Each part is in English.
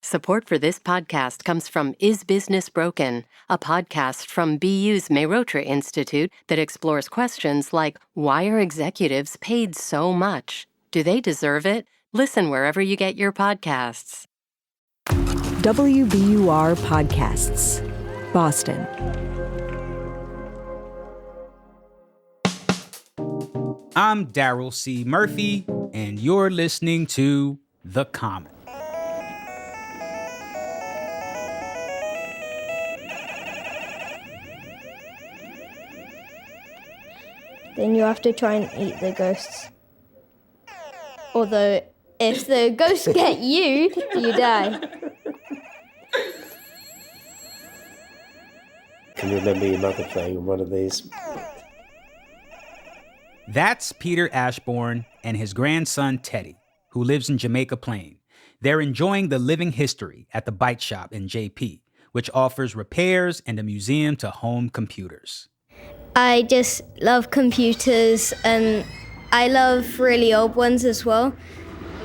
Support for this podcast comes from Is Business Broken, a podcast from BU's Meirotra Institute that explores questions like, why are executives paid so much? Do they deserve it? Listen wherever you get your podcasts. WBUR Podcasts, Boston. I'm Daryl C. Murphy, and you're listening to The Common. Then you have to try and eat the ghosts. Although, if the ghosts get you, you die. Can you remember your mother playing on one of these? That's Peter Ashbourne and his grandson Teddy, who lives in Jamaica Plain. They're enjoying the living history at the BYTE Shop in JP, which offers repairs and a museum to home computers. I just love computers, and I love really old ones as well.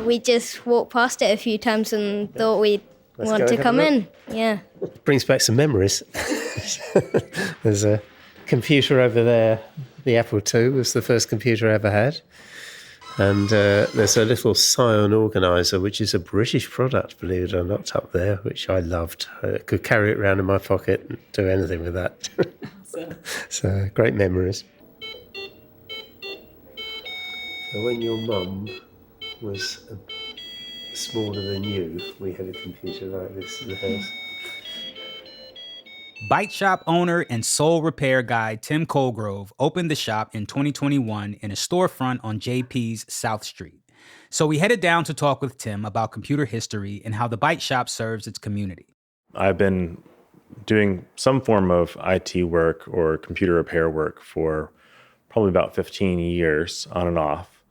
We just walked past it a few times and thought we'd want to come in. Yeah. Brings back some memories. There's a computer over there. The Apple II was the first computer I ever had. And there's a little Scion organizer, which is a British product, believe it or not, up there, which I loved. I could carry it around in my pocket and do anything with that. So, great memories. So when your mum was smaller than you, we had a computer like this in the house. BYTE Shop owner and sole repair guy Tim Colgrove opened the shop in 2021 in a storefront on JP's South Street. So we headed down to talk with Tim about computer history and how the BYTE Shop serves its community. I've been doing some form of IT work or computer repair work for probably about 15 years on and off.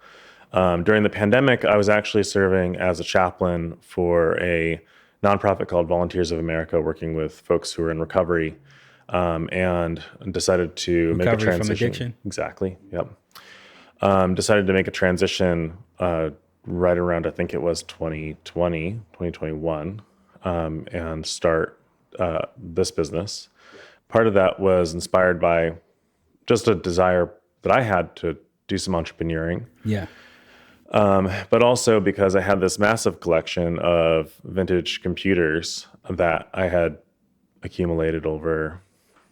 During the pandemic, I was actually serving as a chaplain for a nonprofit called Volunteers of America, working with folks who are in recovery, and decided to make a transition. From addiction? Exactly, yep. Decided to make a transition right around, I think it was 2021, and start this business. Part of that was inspired by just a desire that I had to do some entrepreneuring. Yeah. But also because I had this massive collection of vintage computers that I had accumulated over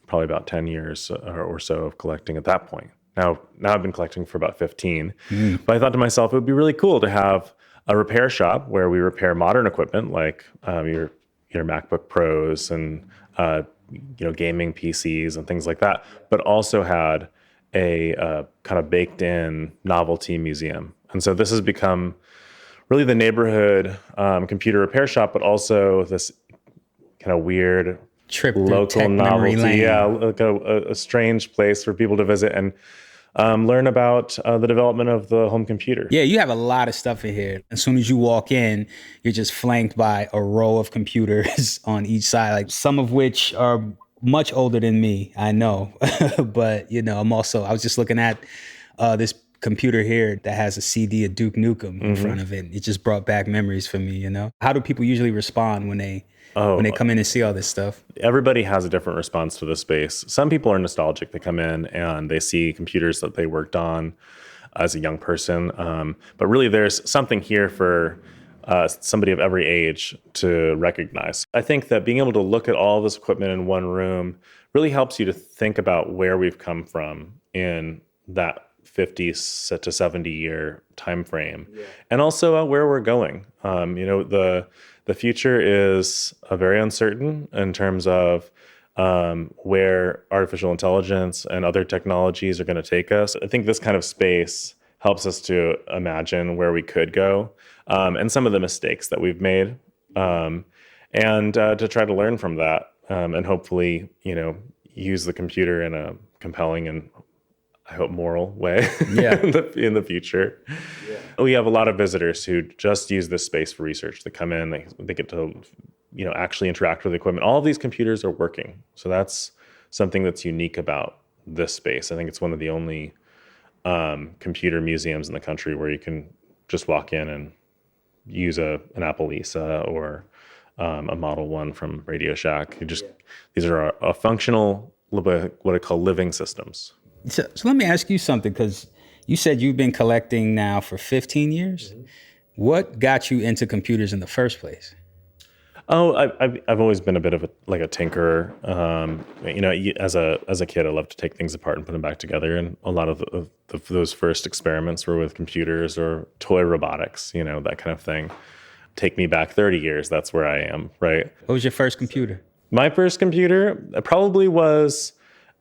probably about 10 years or so of collecting at that point. Now I've been collecting for about 15. But I thought to myself, it would be really cool to have a repair shop where we repair modern equipment like your MacBook Pros and gaming PCs and things like that, but also had a kind of baked in novelty museum. And so this has become really the neighborhood computer repair shop, but also this kind of weird trip local novelty. Yeah, like a strange place for people to visit and learn about the development of the home computer. Yeah, you have a lot of stuff in here. As soon as you walk in, you're just flanked by a row of computers on each side, like some of which are much older than me, I know. But, I was just looking at this computer here that has a CD of Duke Nukem in front of it. It just brought back memories for me, How do people usually respond when they come in and see all this stuff? Everybody has a different response to the space. Some people are nostalgic. They come in and they see computers that they worked on as a young person. But really there's something here for somebody of every age to recognize. I think that being able to look at all this equipment in one room really helps you to think about where we've come from in that 50 to 70 year time frame, and also where we're going. The future is very uncertain in terms of where artificial intelligence and other technologies are going to take us. I think this kind of space helps us to imagine where we could go, and some of the mistakes that we've made, and to try to learn from that, and hopefully, use the computer in a compelling and I hope moral way in the future. Yeah. We have a lot of visitors who just use this space for research. They come in, they get to actually interact with the equipment. All of these computers are working. So that's something that's unique about this space. I think it's one of the only computer museums in the country where you can just walk in and use an Apple Lisa or a Model 1 from Radio Shack. These are a functional, what I call living systems. So let me ask you something, because you said you've been collecting now for 15 years. Mm-hmm. What got you into computers in the first place? Oh, I've always been a bit of a tinkerer. As a kid, I loved to take things apart and put them back together. And a lot of those first experiments were with computers or toy robotics, that kind of thing. Take me back 30 years. That's where I am, right? What was your first computer? My first computer probably was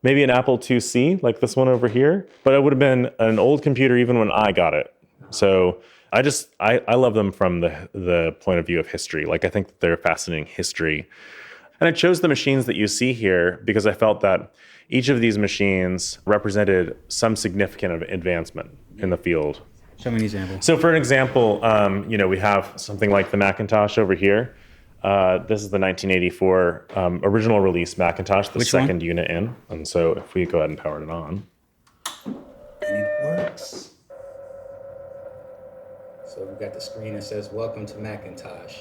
maybe an Apple IIc, like this one over here. But it would have been an old computer even when I got it. So I love them from the point of view of history. Like, I think that they're fascinating history. And I chose the machines that you see here because I felt that each of these machines represented some significant advancement in the field. Show me an example. So for an example, we have something like the Macintosh over here. This is the 1984 original release Macintosh, the second unit in. And so if we go ahead and power it on. And it works. So we've got the screen that says, "Welcome to Macintosh."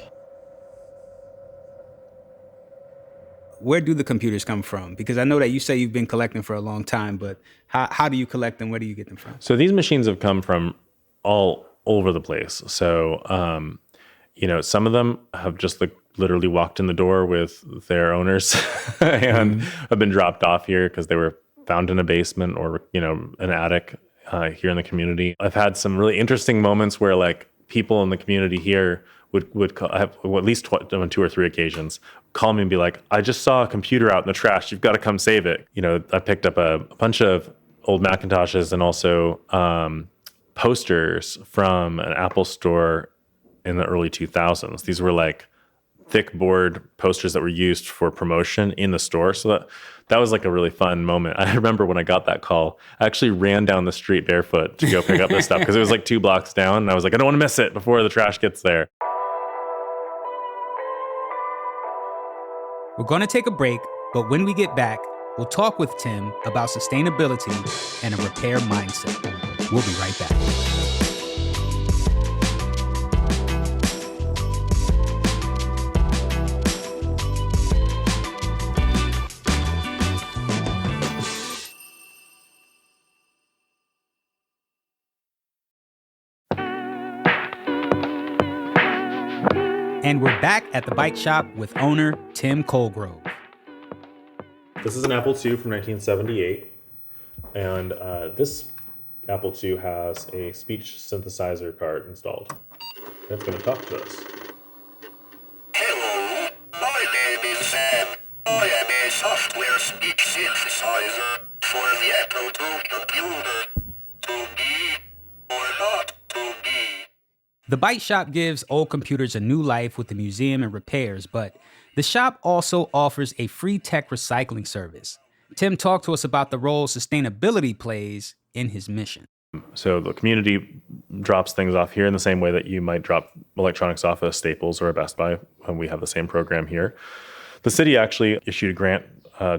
Where do the computers come from? Because I know that you say you've been collecting for a long time, but how do you collect them? Where do you get them from? So these machines have come from all over the place. So, some of them have just literally walked in the door with their owners and have been dropped off here because they were found in a basement or, an attic here in the community. I've had some really interesting moments where people in the community here would call, at least on 2 or 3 occasions, call me and be like, "I just saw a computer out in the trash. You've got to come save it." I picked up a bunch of old Macintoshes and also posters from an Apple store in the early 2000s. These were thick board posters that were used for promotion in the store. So that was a really fun moment. I remember when I got that call, I actually ran down the street barefoot to go pick up this stuff because it was 2 blocks down. And I was like, I don't want to miss it before the trash gets there. We're going to take a break, but when we get back, we'll talk with Tim about sustainability and a repair mindset. We'll be right back. And we're back at the BYTE Shop with owner Tim Colgrove. This is an Apple II from 1978. And this Apple II has a speech synthesizer card installed. That's going to talk to us. Hello, my name is Sam. I am a software speech synthesizer for the Apple II computer. To be or not to be. The BYTE Shop gives old computers a new life with the museum and repairs, but the shop also offers a free tech recycling service. Tim talked to us about the role sustainability plays in his mission. So the community drops things off here in the same way that you might drop electronics off at Staples or a Best Buy, and we have the same program here. The city actually issued a grant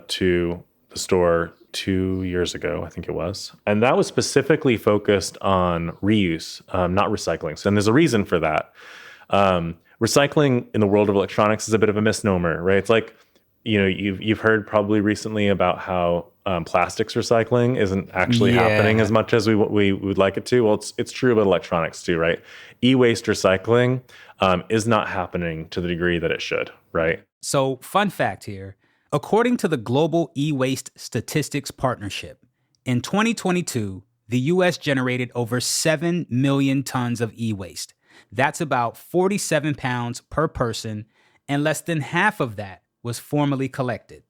to the store 2 years ago, I think it was. And that was specifically focused on reuse, not recycling. And there's a reason for that. Recycling in the world of electronics is a bit of a misnomer, right? It's you've heard probably recently about how plastics recycling isn't actually happening as much as we would like it to. Well, it's true about electronics too, right? E-waste recycling is not happening to the degree that it should, right? So, fun fact here. According to the Global E-Waste Statistics Partnership, in 2022, the U.S. generated over 7 million tons of e-waste. That's about 47 pounds per person, and less than half of that was formally collected.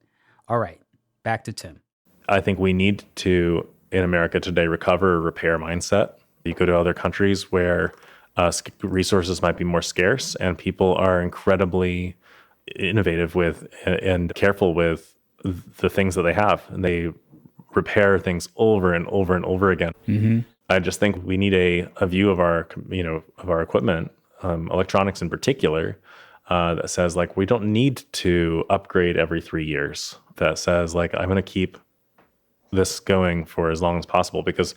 All right, back to Tim. I think we need to, in America today, recover a repair mindset. You go to other countries where resources might be more scarce and people are incredibly innovative with and careful with the things that they have, and they repair things over and over and over again. Mm-hmm. I just think we need a view of our equipment, electronics in particular, that says we don't need to upgrade every 3 years. That says I'm going to keep this going for as long as possible because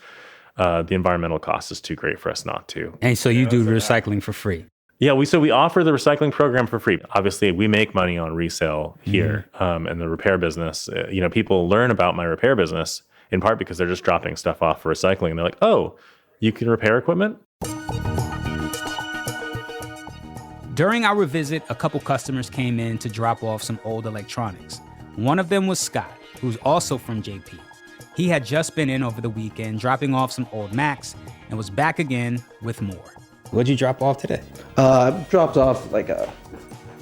the environmental cost is too great for us not to. And so you do recycling for free? Yeah, we offer the recycling program for free. Obviously, we make money on resale here, and the repair business. People learn about my repair business in part because they're just dropping stuff off for recycling. And they're like, "Oh, you can repair equipment?" During our visit, a couple customers came in to drop off some old electronics. One of them was Scott, who's also from JP. He had just been in over the weekend dropping off some old Macs and was back again with more. What'd you drop off today? I dropped off like a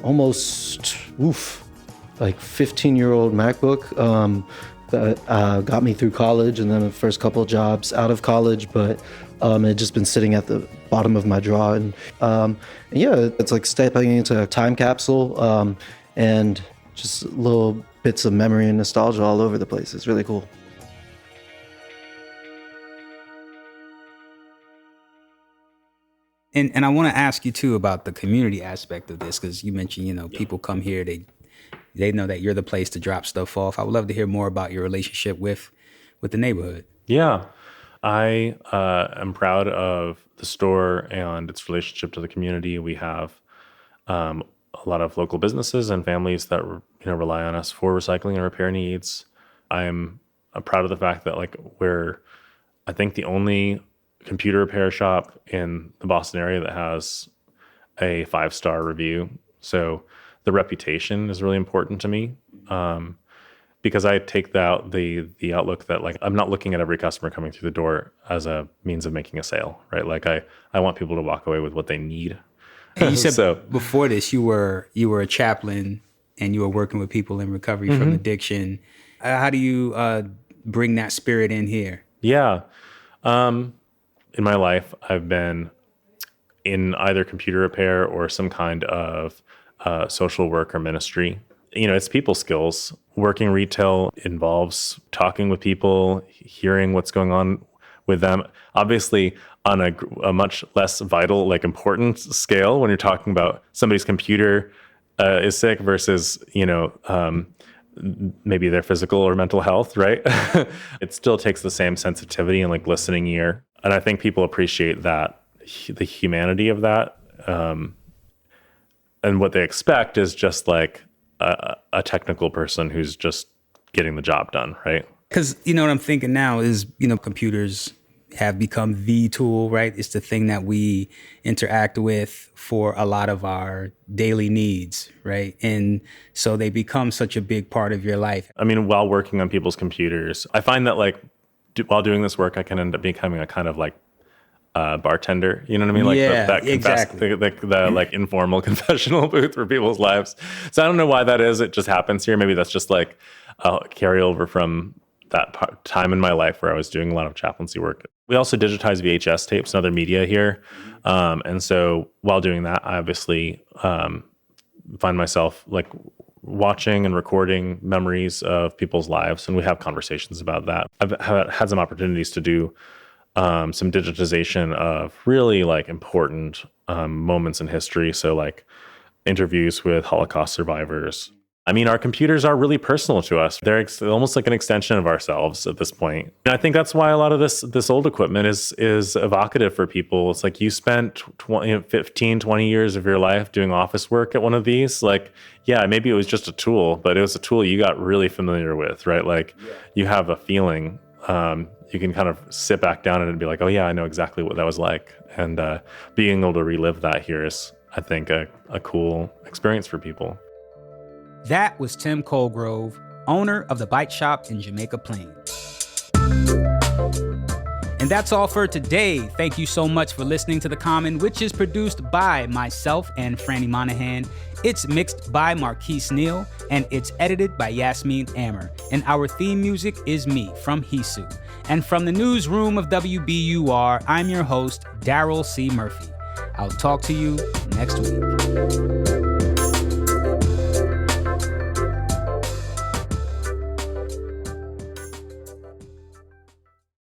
almost 15-year-old MacBook that got me through college, and then the first couple of jobs out of college, but it had just been sitting at the bottom of my drawer. And it's like stepping into a time capsule, and just little bits of memory and nostalgia all over the place. It's really cool. And I want to ask you too about the community aspect of this, because you mentioned, people come here, they know that you're the place to drop stuff off. I would love to hear more about your relationship with the neighborhood. Yeah, I am proud of the store and its relationship to the community. We have a lot of local businesses and families that rely on us for recycling and repair needs. I'm proud of the fact that we're, I think, the only computer repair shop in the Boston area that has a 5-star review. So the reputation is really important to me, because I take the outlook that I'm not looking at every customer coming through the door as a means of making a sale, right? I want people to walk away with what they need. And you said before this you were a chaplain and you were working with people in recovery from addiction. How do you bring that spirit in here? Yeah. In my life, I've been in either computer repair or some kind of social work or ministry. It's people skills. Working retail involves talking with people, hearing what's going on with them. Obviously, on a much less vital, important scale when you're talking about somebody's computer is sick versus, maybe their physical or mental health, right? It still takes the same sensitivity and listening ear. And I think people appreciate that, the humanity of that. And what they expect is just a technical person who's just getting the job done, right? Because, what I'm thinking now is, computers have become the tool, right? It's the thing that we interact with for a lot of our daily needs, right? And so they become such a big part of your life. I mean, while working on people's computers, I find that while doing this work, I can end up becoming a kind of bartender, you know what I mean? Exactly. The informal confessional booth for people's lives. So I don't know why that is. It just happens here. Maybe that's just a carryover from that time in my life where I was doing a lot of chaplaincy work. We also digitize VHS tapes and other media here. And so while doing that, I obviously find myself watching and recording memories of people's lives, and we have conversations about that. I've had some opportunities to do some digitization of really important moments in history. So interviews with Holocaust survivors. I mean, our computers are really personal to us. They're almost like an extension of ourselves at this point. And I think that's why a lot of this old equipment is evocative for people. It's you spent 15, 20 years of your life doing office work at one of these. Maybe it was just a tool, but it was a tool you got really familiar with, right? You have a feeling. You can kind of sit back down and be oh yeah, I know exactly what that was like. And being able to relive that here is, I think, a cool experience for people. That was Tim Colgrove, owner of the BYTE Shop in Jamaica Plains. And that's all for today. Thank you so much for listening to The Common, which is produced by myself and Franny Monahan. It's mixed by Marquise Neal, and it's edited by Yasmin Amer. And our theme music is Me from Hisu. And from the newsroom of WBUR, I'm your host, Daryl C. Murphy. I'll talk to you next week.